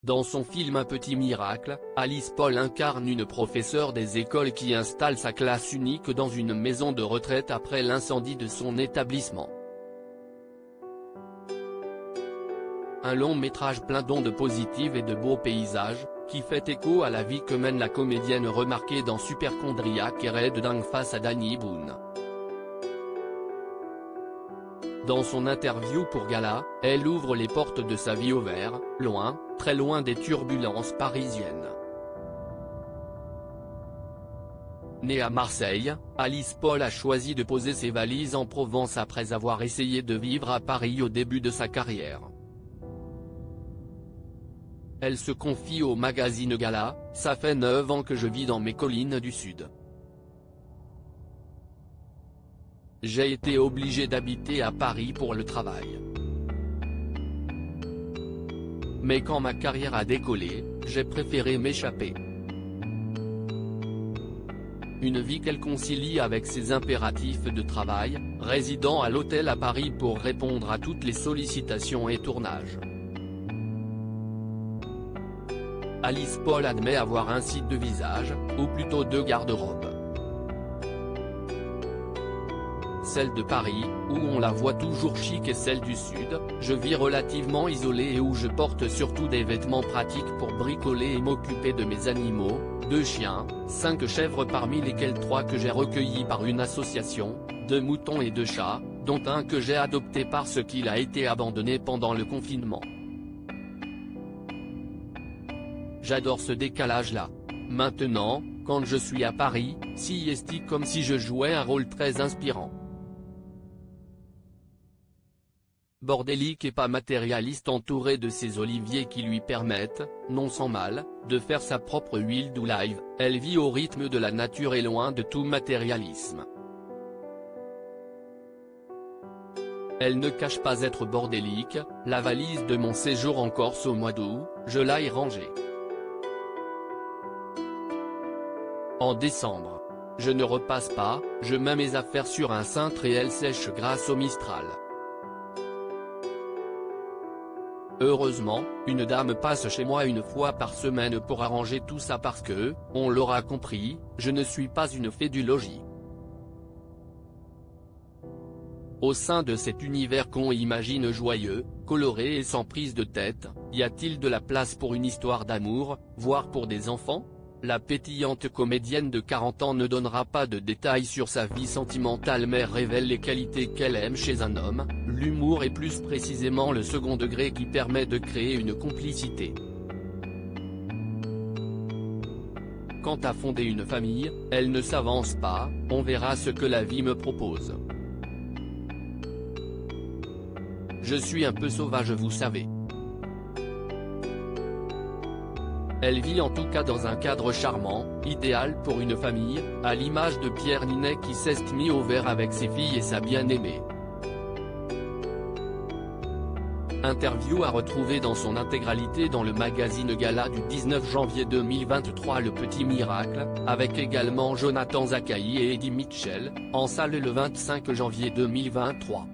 Dans son film Un petit miracle, Alice Paul incarne une professeure des écoles qui installe sa classe unique dans une maison de retraite après l'incendie de son établissement. Un long métrage plein d'ondes positives et de beaux paysages, qui fait écho à la vie que mène la comédienne remarquée dans Superchondriac et Red Dingue face à Danny Boone. Dans son interview pour Gala, elle ouvre les portes de sa vie au vert, loin, très loin des turbulences parisiennes. Née à Marseille, Alice Paul a choisi de poser ses valises en Provence après avoir essayé de vivre à Paris au début de sa carrière. Elle se confie au magazine Gala, « Ça fait 9 ans que je vis dans mes collines du Sud. J'ai été obligée d'habiter à Paris pour le travail. Mais quand ma carrière a décollé, j'ai préféré m'échapper. Une vie qu'elle concilie avec ses impératifs de travail, résidant à l'hôtel à Paris pour répondre à toutes les sollicitations et tournages. Alice Paul admet avoir un site de visage, ou plutôt deux garde-robes. Celle de Paris, où on la voit toujours chic, et celle du Sud, je vis relativement isolée et où je porte surtout des vêtements pratiques pour bricoler et m'occuper de mes animaux, 2 chiens, 5 chèvres parmi lesquels 3 que j'ai recueillis par une association, 2 moutons et 2 chats, dont un que j'ai adopté parce qu'il a été abandonné pendant le confinement. J'adore ce décalage-là. Maintenant, quand je suis à Paris, siesti comme si je jouais un rôle très inspirant. Bordélique et pas matérialiste, entourée de ses oliviers qui lui permettent, non sans mal, de faire sa propre huile d'olive, elle vit au rythme de la nature et loin de tout matérialisme. Elle ne cache pas être bordélique, la valise de mon séjour en Corse au mois d'août, je l'ai rangée. En décembre. Je ne repasse pas, je mets mes affaires sur un cintre et elles sèchent grâce au Mistral. Heureusement, une dame passe chez moi une fois par semaine pour arranger tout ça parce que, on l'aura compris, je ne suis pas une fée du logis. Au sein de cet univers qu'on imagine joyeux, coloré et sans prise de tête, y a-t-il de la place pour une histoire d'amour, voire pour des enfants ? La pétillante comédienne de 40 ans ne donnera pas de détails sur sa vie sentimentale mais révèle les qualités qu'elle aime chez un homme, l'humour et plus précisément le second degré qui permet de créer une complicité. Quant à fonder une famille, elle ne s'avance pas, on verra ce que la vie me propose. Je suis un peu sauvage, vous savez. Elle vit en tout cas dans un cadre charmant, idéal pour une famille, à l'image de Pierre Ninet qui s'est mis au vert avec ses filles et sa bien-aimée. Interview à retrouver dans son intégralité dans le magazine Gala du 19 janvier 2023. Le petit miracle, avec également Jonathan Zakaï et Eddie Mitchell, en salle le 25 janvier 2023.